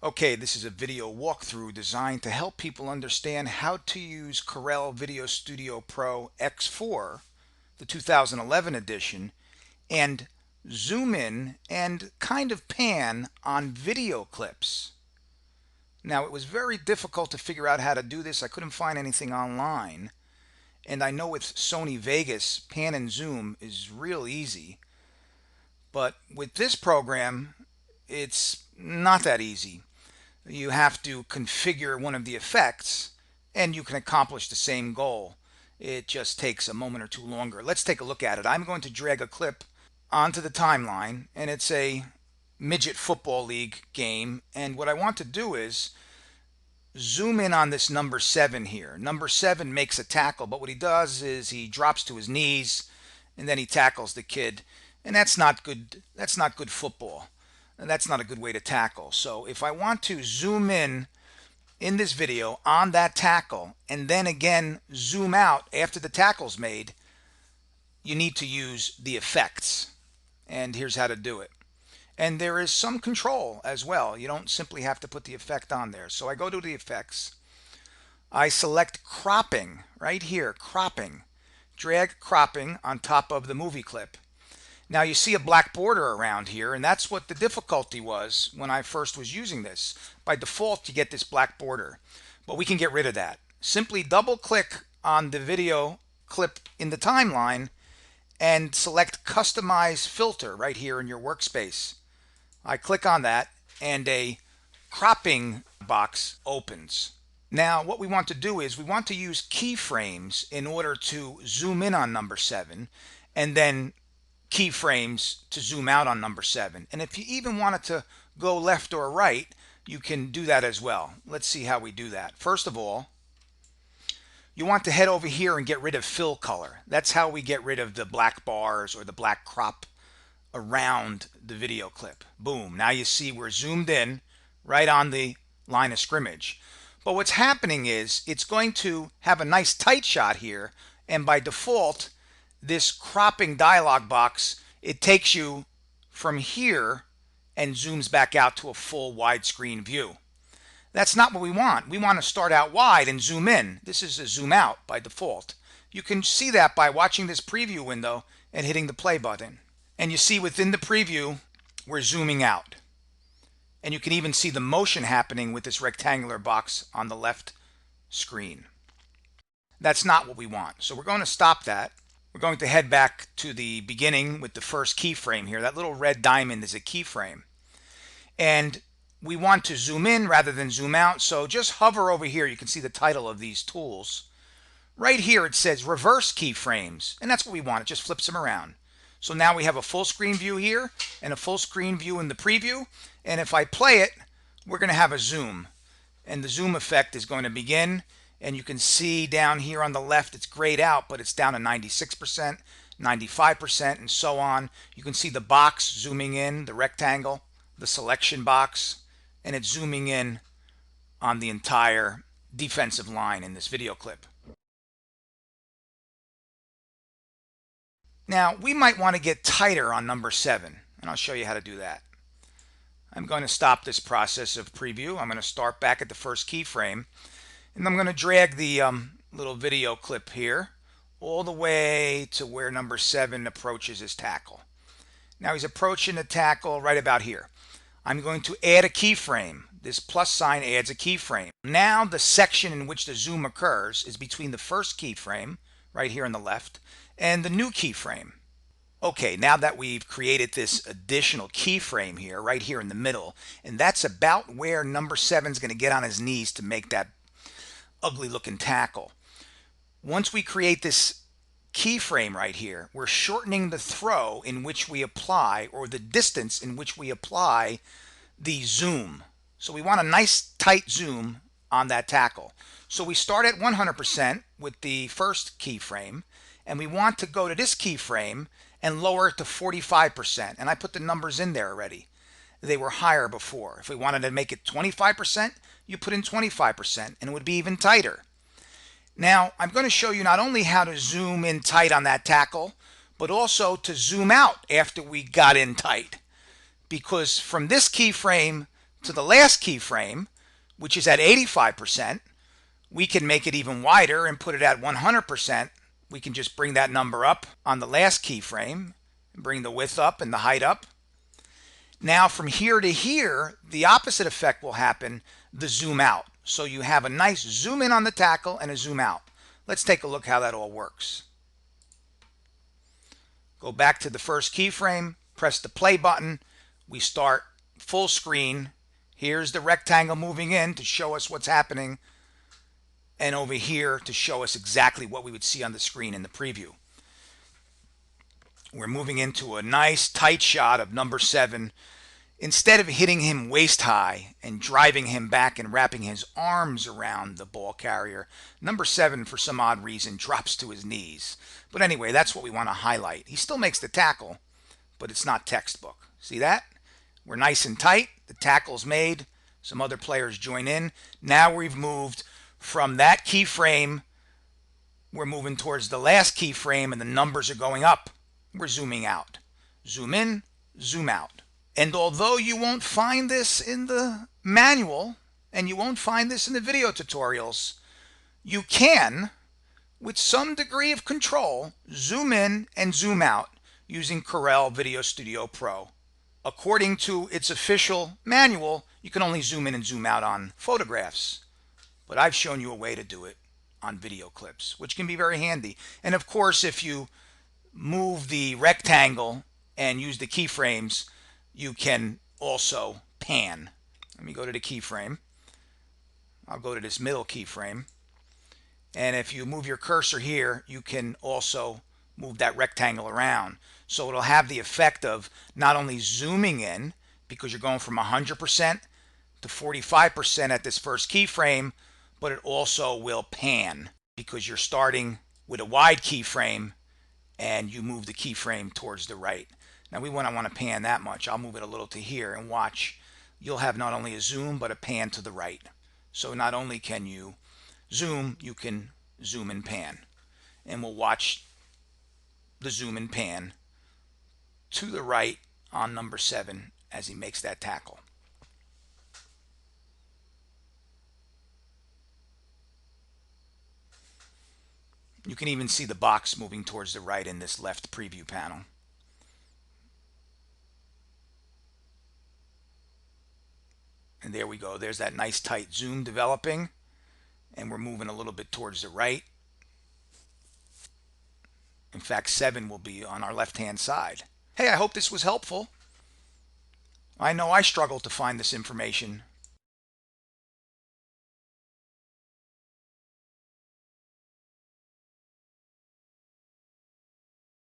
Okay, this is a video walkthrough designed to help people understand how to use Corel Video Studio Pro X4, the 2011 edition, and zoom in and kind of pan on video clips. Now, it was very difficult to figure out how to do this. I couldn't find anything online. And I know with Sony Vegas, pan and zoom is real easy. But with this program, it's not that easy. You have to configure one of the effects and you can accomplish the same goal. It just takes a moment or two longer. Let's take a look at it. I'm going to drag a clip onto the timeline, and it's a midget football league game, and what I want to do is zoom in on this number 7 here. Number 7 makes a tackle, but what he does is he drops to his knees and then he tackles the kid, and that's not good. That's not good football. And that's not a good way to tackle. So if I want to zoom in this video on that tackle and then again zoom out after the tackle's made, you need to use the effects. And here's how to do it. And there is some control as well. You don't simply have to put the effect on there. So I go to the effects. I select cropping right here, cropping. Drag cropping on top of the movie clip. Now you see a black border around here, and that's what the difficulty was when I first was using this. By default, you get this black border, but we can get rid of that. Simply double click on the video clip in the timeline and select Customize Filter right here in your workspace. I click on that and a cropping box opens. Now what we want to do is we want to use keyframes in order to zoom in on number 7 and then keyframes to zoom out on number 7. And if you even wanted to go left or right, you can do that as well. Let's see how we do that. First of all, you want to head over here and get rid of fill color. That's how we get rid of the black bars or the black crop around the video clip. Boom. Now you see we're zoomed in right on the line of scrimmage. But what's happening is it's going to have a nice tight shot here, and by default this cropping dialog box, it takes you from here and zooms back out to a full widescreen view. That's not what we want. We want to start out wide and zoom in. This is a zoom out by default. You can see that by watching this preview window and hitting the play button. And you see within the preview, we're zooming out. And you can even see the motion happening with this rectangular box on the left screen. That's not what we want. So we're going to stop that. We're going to head back to the beginning with the first keyframe here. That little red diamond is a keyframe. And we want to zoom in rather than zoom out. So just hover over here. You can see the title of these tools. Right here it says reverse keyframes. And that's what we want. It just flips them around. So now we have a full screen view here and a full screen view in the preview. And if I play it, we're going to have a zoom. And the zoom effect is going to begin. And you can see down here on the left, it's grayed out, but it's down to 96%, 95%, and so on. You can see the box zooming in, the rectangle, the selection box, and it's zooming in on the entire defensive line in this video clip. Now, we might want to get tighter on number 7, and I'll show you how to do that. I'm going to stop this process of preview. I'm going to start back at the first keyframe. And I'm going to drag the little video clip here all the way to where number 7 approaches his tackle. Now he's approaching the tackle right about here. I'm going to add a keyframe. This plus sign adds a keyframe. Now the section in which the zoom occurs is between the first keyframe, right here on the left, and the new keyframe. Okay, now that we've created this additional keyframe here, right here in the middle, and that's about where number 7 is going to get on his knees to make that ugly looking tackle. Once we create this keyframe right here, we're shortening the throw in which we apply, or the distance in which we apply the zoom. So we want a nice tight zoom on that tackle. So we start at 100% with the first keyframe, and we want to go to this keyframe and lower it to 45%. And I put the numbers in there already. They were higher before. If we wanted to make it 25%, you put in 25% and it would be even tighter. Now I'm going to show you not only how to zoom in tight on that tackle, but also to zoom out after we got in tight. Because from this keyframe to the last keyframe, which is at 85%, we can make it even wider and put it at 100%. We can just bring that number up on the last keyframe and bring the width up and the height up. Now from here to here, the opposite effect will happen, the zoom out. So you have a nice zoom in on the tackle and a zoom out. Let's take a look how that all works. Go back to the first keyframe, press the play button. We start full screen. Here's the rectangle moving in to show us what's happening, and over here to show us exactly what we would see on the screen in the preview. We're moving into a nice tight shot of number 7. Instead of hitting him waist high and driving him back and wrapping his arms around the ball carrier, number 7, for some odd reason, drops to his knees. But anyway, that's what we want to highlight. He still makes the tackle, but it's not textbook. See that? We're nice and tight. The tackle's made. Some other players join in. Now we've moved from that keyframe. We're moving towards the last keyframe, and the numbers are going up. We're zooming out. Zoom in, zoom out. And although you won't find this in the manual, and you won't find this in the video tutorials, you can, with some degree of control, zoom in and zoom out using Corel Video Studio Pro. According to its official manual, you can only zoom in and zoom out on photographs. But I've shown you a way to do it on video clips, which can be very handy. And of course, if you move the rectangle and use the keyframes, you can also pan. Let me go to the keyframe. I'll go to this middle keyframe. And if you move your cursor here, you can also move that rectangle around. So it'll have the effect of not only zooming in, because you're going from 100% to 45% at this first keyframe, but it also will pan because you're starting with a wide keyframe and you move the keyframe towards the right. Now we wouldn't want to pan that much. I'll move it a little to here, and watch. You'll have not only a zoom, but a pan to the right. So not only can you zoom, you can zoom and pan. And we'll watch the zoom and pan to the right on number 7 as he makes that tackle. You can even see the box moving towards the right in this left preview panel. And there we go. There's that nice tight zoom developing. And we're moving a little bit towards the right. In fact, 7 will be on our left-hand side. Hey, I hope this was helpful. I know I struggled to find this information.